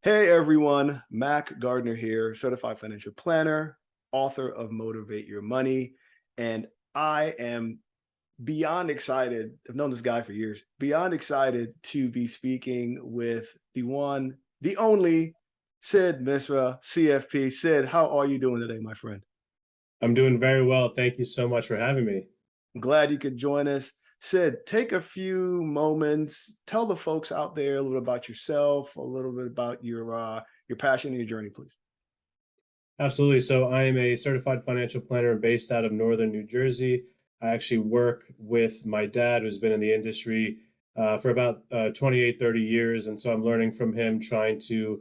Hey everyone, Mac Gardner here, certified financial planner, author of Motivate Your Money. And I am beyond excited. I've known this guy for years, beyond excited to be speaking with the one, the only Sid Misra, CFP. Sid, how are you doing today, my friend? I'm doing very well. Thank you so much for having me. I'm glad you could join us. Sid, take a few moments, tell the folks out there a little bit about yourself, a little bit about your passion and your journey, please. Absolutely. So I am a certified financial planner based out of Northern New Jersey. I actually work with my dad, who's been in the industry for about 28, 30 years. And so I'm learning from him, trying to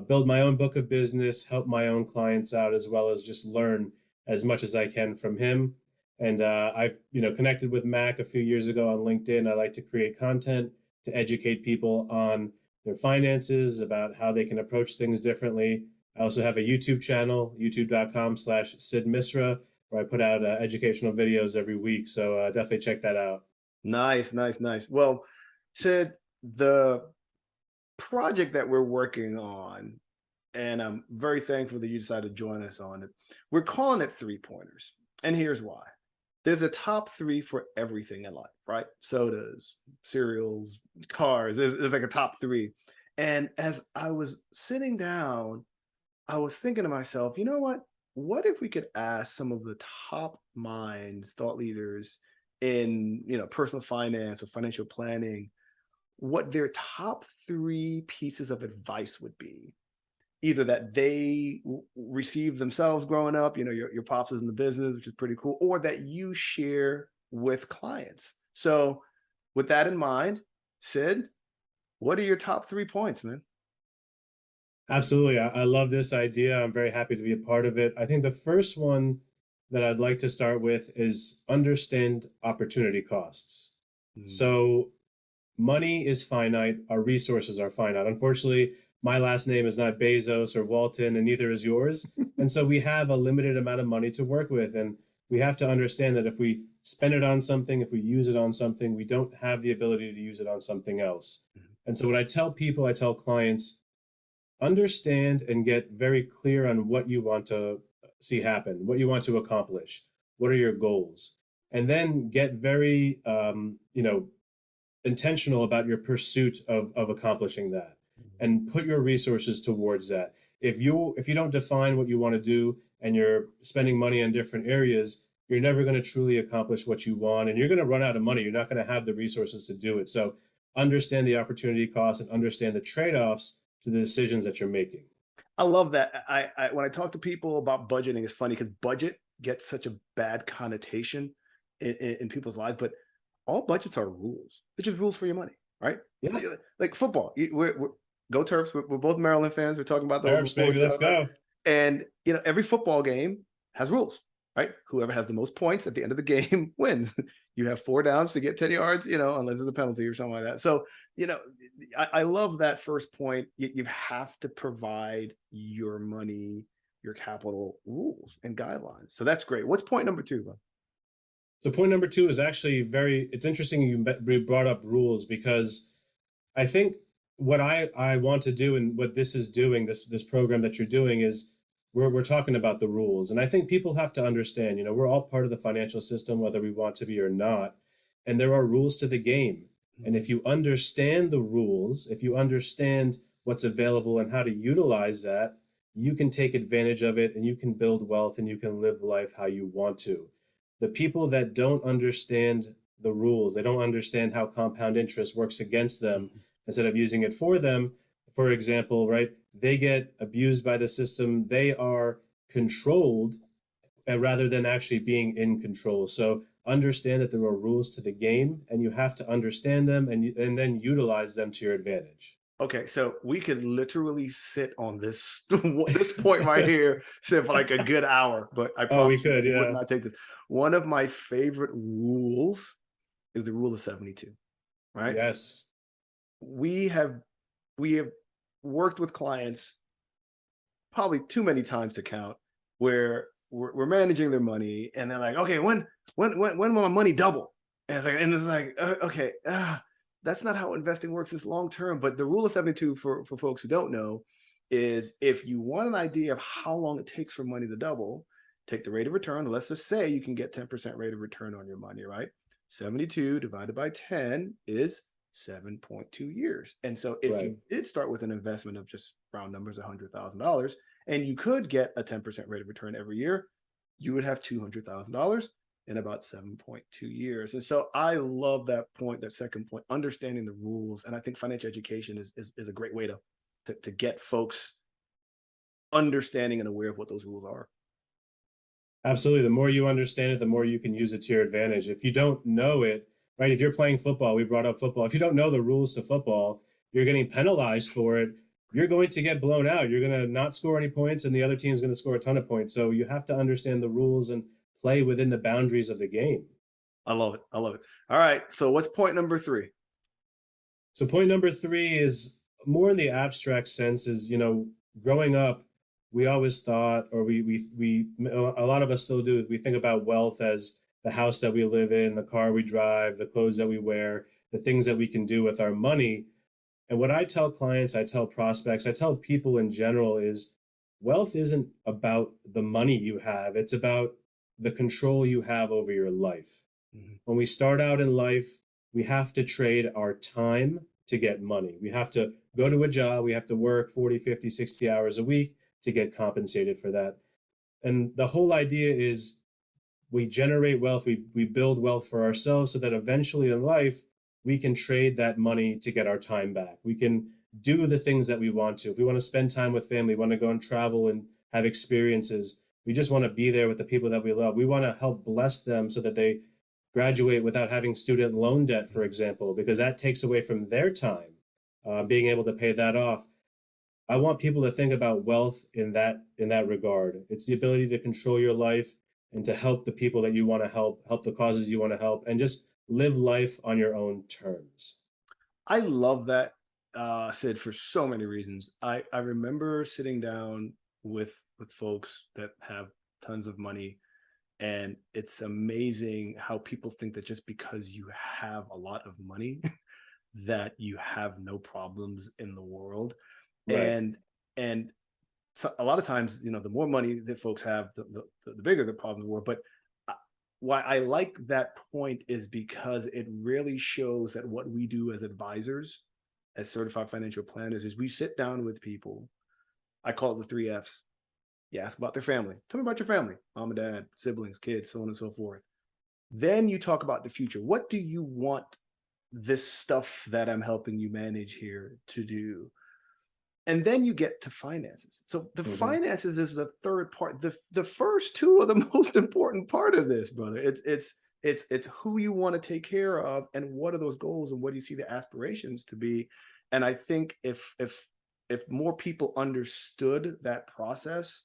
build my own book of business, help my own clients out, as well as just learn as much as I can from him. And I connected with Mac a few years ago on LinkedIn. I like to create content to educate people on their finances, about how they can approach things differently. I also have a YouTube channel, youtube.com/Sid Misra, where I put out educational videos every week. So definitely check that out. Nice, nice, nice. Well, Sid, the project that we're working on, and I'm very thankful that you decided to join us on it. We're calling it three pointers. And here's why. There's a top three for everything in life, right? Sodas, cereals, cars. There's like a top three. And as I was sitting down, I was thinking to myself, you know what? What if we could ask some of the top minds, thought leaders in personal finance or financial planning, what their top three pieces of advice would be, either that they received themselves growing up, your pops is in the business, which is pretty cool, or that you share with clients. So with that in mind, Sid, what are your top 3 points, man? Absolutely. I love this idea. I'm very happy to be a part of it. I think the first one that I'd like to start with is understand opportunity costs. Mm. So money is finite, our resources are finite. Unfortunately, my last name is not Bezos or Walton, and neither is yours. And so we have a limited amount of money to work with. And we have to understand that if we spend it on something, if we use it on something, we don't have the ability to use it on something else. And so when I tell people, I tell clients, understand and get very clear on what you want to see happen, what you want to accomplish, what are your goals, and then get very, intentional about your pursuit of accomplishing that, and put your resources towards that. If you don't define what you want to do and you're spending money on different areas, you're never going to truly accomplish what you want, and you're going to run out of money. You're not going to have the resources to do it. So understand the opportunity costs and understand the trade-offs to the decisions that you're making. I love that. I when I talk to people about budgeting, it's funny because budget gets such a bad connotation in people's lives, but all budgets are rules. It's just rules for your money, right? Yeah. Like football. We're go Terps. We're both Maryland fans. We're talking about those Terps, before we baby, let's started. go. And every football game has rules, right? Whoever has the most points at the end of the game wins. You have 4 downs to get 10 yards, unless there's a penalty or something like that. So, you know, I love that first point. You have to provide your money, your capital rules and guidelines. So that's great. What's point number two, bro? So point number two is actually it's interesting you brought up rules, because I think what I want to do, and what this is doing, this program that you're doing, is we're talking about the rules. And I think people have to understand, we're all part of the financial system, whether we want to be or not. And there are rules to the game. And if you understand the rules, if you understand what's available and how to utilize that, you can take advantage of it, and you can build wealth, and you can live life how you want to. The people that don't understand the rules, they don't understand how compound interest works against them instead of using it for them. For example, right, they get abused by the system. They are controlled rather than actually being in control. So understand that there are rules to the game, and you have to understand them, and then utilize them to your advantage. Okay, so we could literally sit on this this point right here, sit for like a good hour, but I Oh, we promise you could, we would yeah. not take this. One of my favorite rules is the rule of 72, right? Yes. We have we have worked with clients probably too many times to count, where we're managing their money and they're like, okay, when will my money double? And it's like okay, that's not how investing works. It's long term. But the rule of 72, for folks who don't know, is if you want an idea of how long it takes for money to double, take the rate of return. Let's just say you can get 10% rate of return on your money, right? 72 divided by 10 is 7.2 years. And so if Right. you did start with an investment of just round numbers, $100,000, and you could get a 10% rate of return every year, you would have $200,000 in about 7.2 years. And so I love that point, that second point, understanding the rules. And I think financial education is a great way to get folks understanding and aware of what those rules are. Absolutely. The more you understand it, the more you can use it to your advantage. If you don't know it, right? If you're playing football, we brought up football. If you don't know the rules to football, you're getting penalized for it. You're going to get blown out. You're going to not score any points, and the other team is going to score a ton of points. So you have to understand the rules and play within the boundaries of the game. I love it. I love it. All right. So what's point number three? So point number three is more in the abstract sense is, growing up, we always thought, or a lot of us still do, we think about wealth as the house that we live in, the car we drive, the clothes that we wear, the things that we can do with our money. And what I tell clients, I tell prospects, I tell people in general is wealth isn't about the money you have. It's about the control you have over your life. Mhm. When we start out in life, we have to trade our time to get money. We have to go to a job, we have to work 40, 50, 60 hours a week to get compensated for that. And the whole idea is we generate wealth, we build wealth for ourselves so that eventually in life, we can trade that money to get our time back. We can do the things that we want to. If we want to spend time with family, want to go and travel and have experiences, we just want to be there with the people that we love. We want to help bless them so that they graduate without having student loan debt, for example, because that takes away from their time, being able to pay that off. I want people to think about wealth in that regard. It's the ability to control your life and to help the people that you want to help the causes you want to help, and just live life on your own terms. I love that, Sid, for so many reasons. I remember sitting down with folks that have tons of money, and it's amazing how people think that just because you have a lot of money that you have no problems in the world. Right. And so a lot of times, the more money that folks have, the bigger the problems were. But uh, why I like that point is because it really shows that what we do as advisors, as certified financial planners, is we sit down with people. I call it the three F's. You ask about their family. Tell me about your family, mom and dad, siblings, kids, so on and so forth. Then you talk about the future. What do you want this stuff that I'm helping you manage here to do? And then you get to finances. So the Mm-hmm. finances is the third part. The first two are the most important part of this, brother. It's who you want to take care of and what are those goals and what do you see the aspirations to be. And I think if more people understood that process,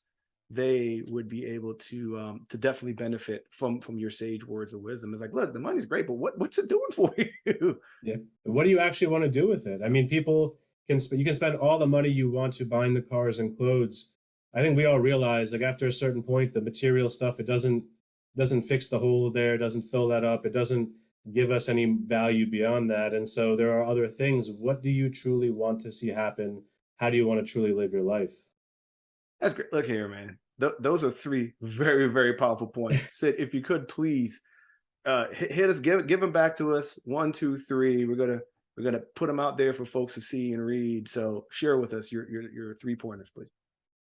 they would be able to definitely benefit from your sage words of wisdom. It's like, look, the money's great, but what's it doing for you? Yeah. What do you actually want to do with it? I mean, people you can spend all the money you want to buying the cars and clothes. I think we all realize, like after a certain point, the material stuff, it doesn't fix the hole there, it doesn't fill that up, it doesn't give us any value beyond that. And so there are other things. What do you truly want to see happen? How do you want to truly live your life? That's great. Look here, man. Those are three very, very powerful points. Sid, if you could please hit us, give them back to us. One, two, three. We're gonna put them out there for folks to see and read. So share with us your 3 pointers, please.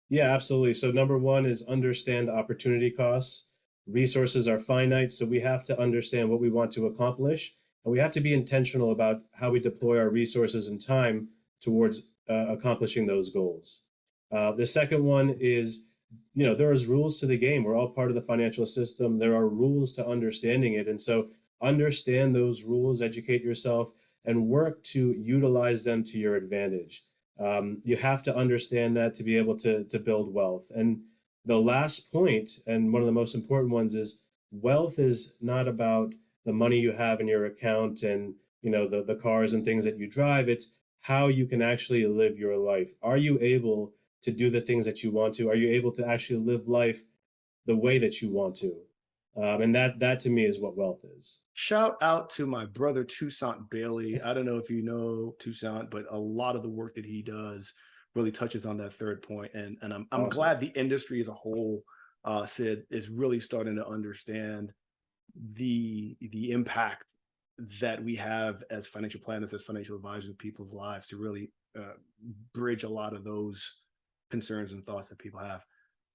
Yeah, absolutely. So number one is understand opportunity costs. Resources are finite, so we have to understand what we want to accomplish, and we have to be intentional about how we deploy our resources and time towards accomplishing those goals. The second one is, there is rules to the game. We're all part of the financial system. There are rules to understanding it, and so understand those rules, educate yourself, and work to utilize them to your advantage. You have to understand that to be able to build wealth. And the last point, and one of the most important ones, is wealth is not about the money you have in your account and the cars and things that you drive. It's how you can actually live your life. Are you able to do the things that you want to? Are you able to actually live life the way that you want to? And that to me is what wealth is. Shout out to my brother Toussaint Bailey. I don't know if you know Toussaint, but a lot of the work that he does really touches on that third point. And I'm Awesome. glad the industry as a whole, Sid, is really starting to understand the impact that we have as financial planners, as financial advisors in people's lives, to really bridge a lot of those concerns and thoughts that people have.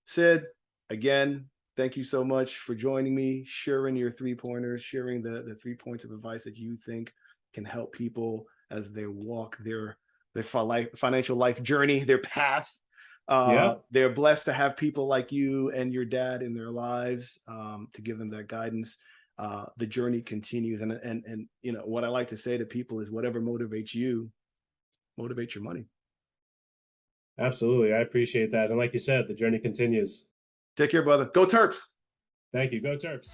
Sid, again, thank you so much for joining me, sharing your 3 pointers, sharing the 3 points of advice that you think can help people as they walk their financial life journey, their path. Yeah, They're blessed to have people like you and your dad in their lives, to give them that guidance. The journey continues, and what I like to say to people is, whatever motivates you, motivate your money. absolutely. I appreciate that. And like you said, the journey continues. Take care, brother. Go Terps. Thank you. Go Terps.